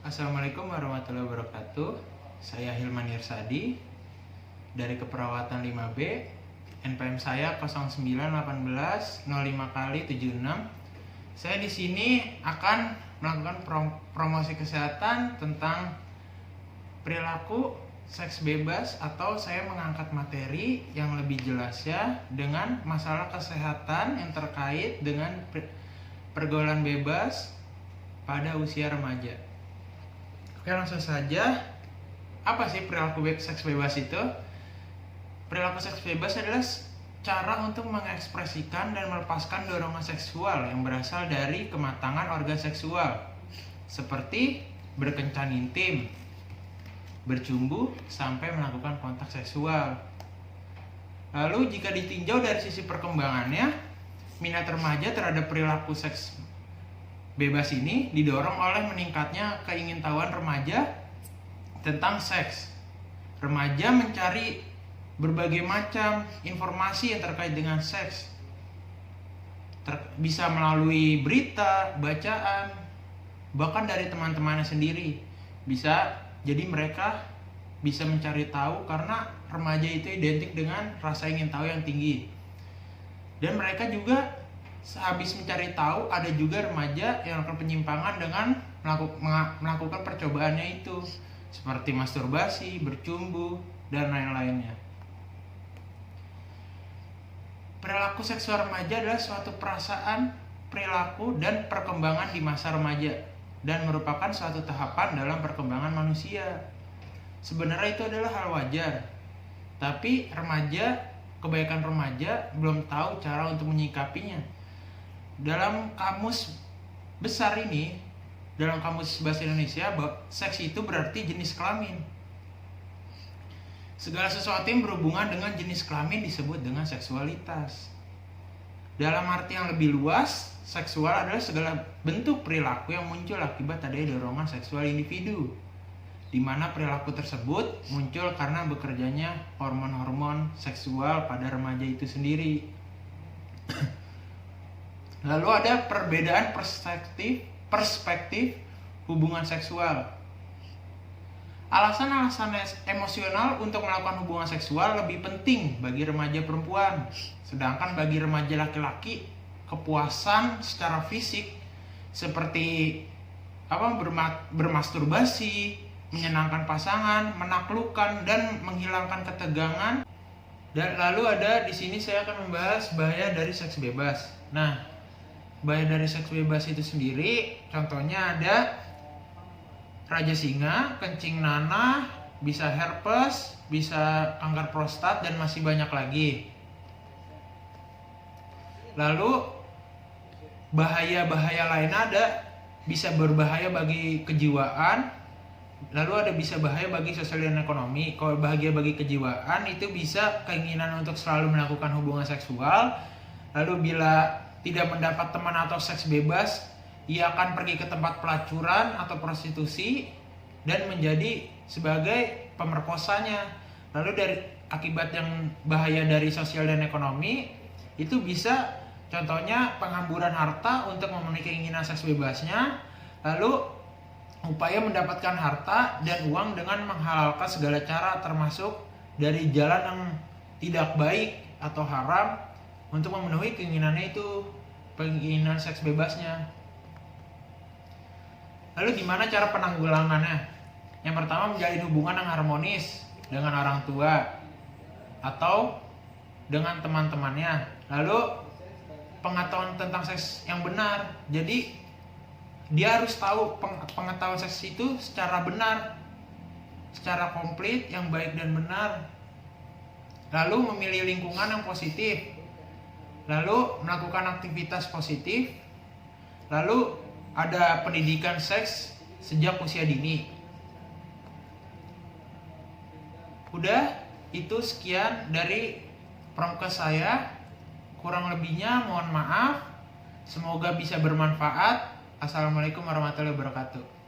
Assalamualaikum warahmatullahi wabarakatuh. Saya Hilman Irsadi dari Keperawatan 5B. NPM saya 091805x76. Saya di sini akan melakukan promosi kesehatan tentang perilaku seks bebas, atau saya mengangkat materi yang lebih jelas ya dengan masalah kesehatan yang terkait dengan pergaulan bebas pada usia remaja. Oke, langsung saja. Apa sih perilaku seks bebas itu? Perilaku seks bebas adalah cara untuk mengekspresikan dan melepaskan dorongan seksual yang berasal dari kematangan organ seksual, seperti berkencan intim, bercumbu, sampai melakukan kontak seksual. Lalu jika ditinjau dari sisi perkembangannya, minat remaja terhadap perilaku seks bebas ini didorong oleh meningkatnya keingintahuan remaja tentang seks. Remaja mencari berbagai macam informasi yang terkait dengan seks, bisa melalui berita, bacaan, bahkan dari teman-temannya sendiri. Jadi mereka bisa mencari tahu karena remaja itu identik dengan rasa ingin tahu yang tinggi. Dan mereka juga sehabis mencari tahu, ada juga remaja yang melakukan penyimpangan dengan melakukan percobaannya itu, seperti masturbasi, bercumbu, dan lain-lainnya. Perilaku seksual remaja adalah suatu perasaan, perilaku, dan perkembangan di masa remaja, dan merupakan suatu tahapan dalam perkembangan manusia. Sebenarnya itu adalah hal wajar, tapi kebanyakan remaja belum tahu cara untuk menyikapinya. Dalam kamus besar ini, dalam kamus bahasa Indonesia, seks itu berarti jenis kelamin. Segala sesuatu yang berhubungan dengan jenis kelamin disebut dengan seksualitas. Dalam arti yang lebih luas, seksual adalah segala bentuk perilaku yang muncul akibat adanya dorongan seksual individu, di mana perilaku tersebut muncul karena bekerjanya hormon-hormon seksual pada remaja itu sendiri. Lalu ada perbedaan perspektif hubungan seksual. Alasan-alasan emosional untuk melakukan hubungan seksual lebih penting bagi remaja perempuan, sedangkan bagi remaja laki-laki, kepuasan secara fisik seperti bermasturbasi, menyenangkan pasangan, menaklukkan, dan menghilangkan ketegangan. Dan lalu di sini saya akan membahas bahaya dari seks bebas. Nah, bahaya dari seks bebas itu sendiri, contohnya ada raja singa, kencing nanah, bisa herpes, bisa kanker prostat, dan masih banyak lagi. Lalu bahaya-bahaya lain ada, bisa berbahaya bagi kejiwaan, lalu bisa bahaya bagi sosial dan ekonomi. Kalau bahaya bagi kejiwaan itu bisa keinginan untuk selalu melakukan hubungan seksual, lalu bila tidak mendapat teman atau seks bebas, ia akan pergi ke tempat pelacuran atau prostitusi dan menjadi sebagai pemerkosanya. Lalu dari akibat yang bahaya dari sosial dan ekonomi itu bisa contohnya penghamburan harta untuk memenuhi keinginan seks bebasnya, lalu upaya mendapatkan harta dan uang dengan menghalalkan segala cara termasuk dari jalan yang tidak baik atau haram untuk memenuhi keinginannya itu, keinginan seks bebasnya. Lalu gimana cara penanggulangannya? Yang pertama, menjalin hubungan yang harmonis dengan orang tua atau dengan teman-temannya. Lalu pengetahuan tentang seks yang benar. Jadi dia harus tahu pengetahuan seks itu secara benar, secara komplit, yang baik dan benar. Lalu memilih lingkungan yang positif, lalu melakukan aktivitas positif, lalu ada pendidikan seks sejak usia dini. Udah, itu sekian dari promkes saya. Kurang lebihnya mohon maaf. Semoga bisa bermanfaat. Assalamualaikum warahmatullahi wabarakatuh.